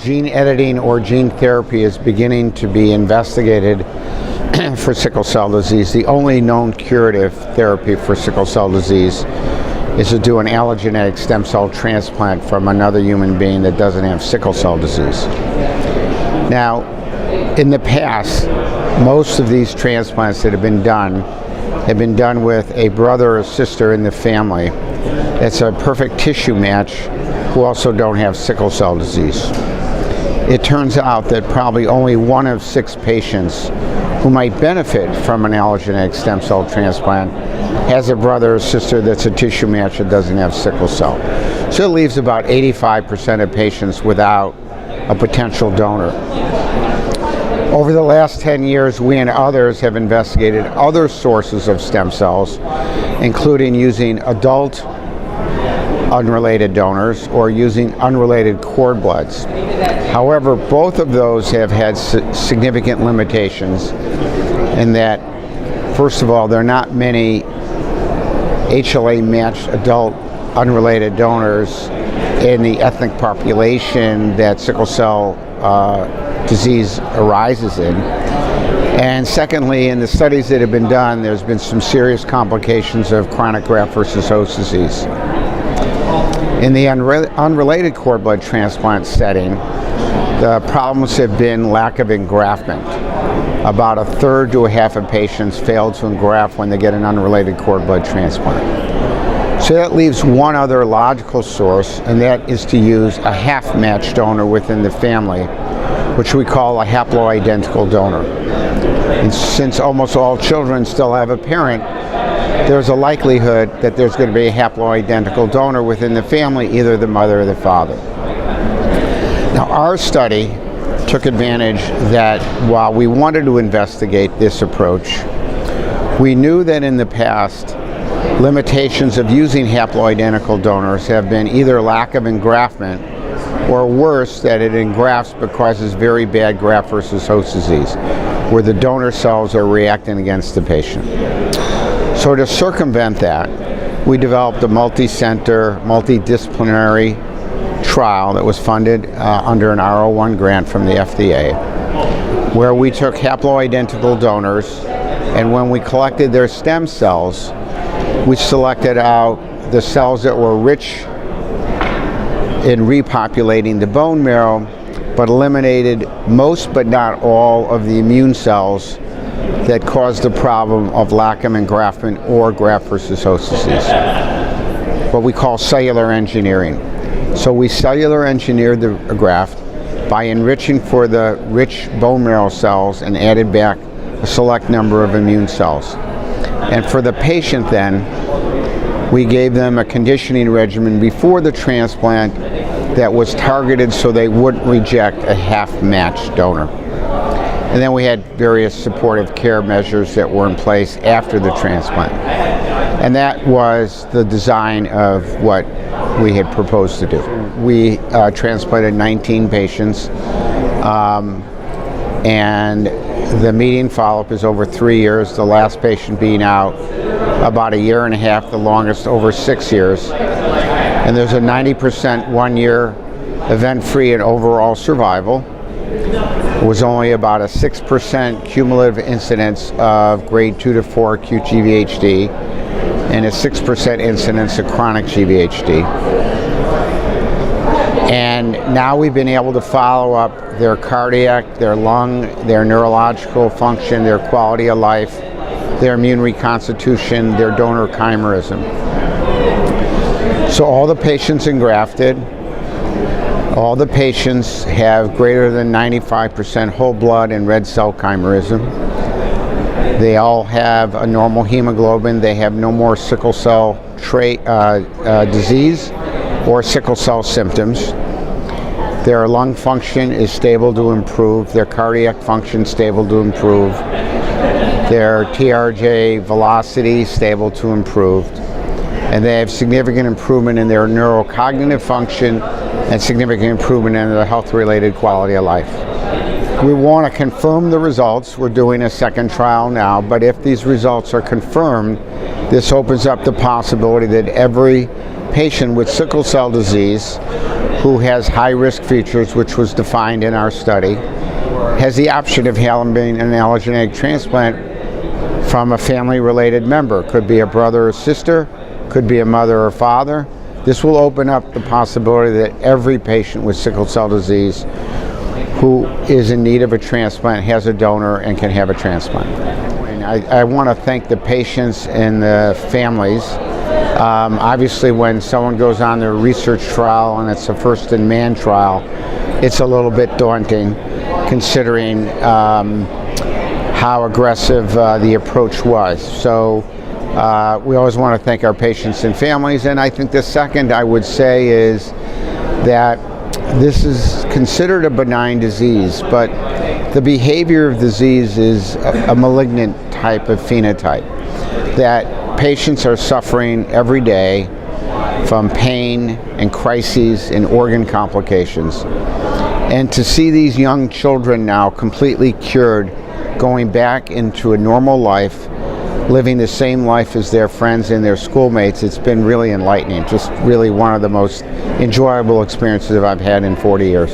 gene editing or gene therapy is beginning to be investigated for sickle cell disease. The only known curative therapy for sickle cell disease is to do an allogeneic stem cell transplant from another human being that doesn't have sickle cell disease. Now, in the past, most of these transplants that have been done with a brother or sister in the family that's a perfect tissue match who also don't have sickle cell disease. It turns out that probably only 1 of 6 patients who might benefit from an allogeneic stem cell transplant has a brother or sister that's a tissue match that doesn't have sickle cell. So it leaves about 85% of patients without a potential donor. Over the last 10 years, we and others have investigated other sources of stem cells, including using adult unrelated donors or using unrelated cord bloods. However, both of those have had significant limitations in that, first of all, there are not many HLA-matched adult unrelated donors in the ethnic population that sickle cell disease arises in. And secondly, in the studies that have been done, there's been some serious complications of chronic graft versus host disease. In the unrelated cord blood transplant setting, the problems have been lack of engraftment. About 1/3 to 1/2 of patients fail to engraft when they get an unrelated cord blood transplant. So that leaves one other logical source, and that is to use a half-match donor within the family, which we call a haploidentical donor. And since almost all children still have a parent, there's a likelihood that there's going to be a haploidentical donor within the family, either the mother or the father. Now, our study took advantage that while we wanted to investigate this approach, we knew that in the past, limitations of using haploidentical donors have been either lack of engraftment or worse, that it engrafts but causes very bad graft versus host disease, where the donor cells are reacting against the patient. So to circumvent that, we developed a multi-center, multidisciplinary trial that was funded under an R01 grant from the FDA, where we took haploidentical donors, and when we collected their stem cells, we selected out the cells that were rich in repopulating the bone marrow, but eliminated most but not all of the immune cells that caused the problem of lack of engraftment or graft versus host disease, what we call cellular engineering. So we cellular engineered the graft by enriching for the rich bone marrow cells and added back a select number of immune cells. And for the patient then, we gave them a conditioning regimen before the transplant that was targeted so they wouldn't reject a half-matched donor. And then we had various supportive care measures that were in place after the transplant. And that was the design of what we had proposed to do. We transplanted 19 patients, and the median follow-up is over 3 years, the last patient being out about 1.5 years, the longest over 6 years. And there's a 90% 1-year event-free and overall survival. It was only about a 6% cumulative incidence of grade 2 to 4 acute GVHD and a 6% incidence of chronic GVHD. And now we've been able to follow up their cardiac, their lung, their neurological function, their quality of life, their immune reconstitution, their donor chimerism. So all the patients engrafted, all the patients have greater than 95% whole blood and red cell chimerism. They all have a normal hemoglobin. They have no more sickle cell disease or sickle cell symptoms. Their lung function is stable to improve. Their cardiac function stable to improve. Their TRJ velocity stable to improve. And they have significant improvement in their neurocognitive function and significant improvement in their health-related quality of life. We want to confirm the results. We're doing a second trial now, but if these results are confirmed, this opens up the possibility that every patient with sickle cell disease who has high-risk features, which was defined in our study, has the option of having an allogeneic transplant from a family-related member. Could be a brother or sister, could be a mother or father. This will open up the possibility that every patient with sickle cell disease who is in need of a transplant has a donor and can have a transplant. I want to thank the patients and the families. Obviously, when someone goes on their research trial and it's a first-in-man trial, it's a little bit daunting considering how aggressive the approach was. So we always want to thank our patients and families. And I think the second I would say is that this is considered a benign disease, but the behavior of disease is a malignant type of phenotype, that patients are suffering every day from pain and crises and organ complications. And to see these young children now completely cured, going back into a normal life, living the same life as their friends and their schoolmates, it's been really enlightening. Just really one of the most enjoyable experiences I've had in 40 years.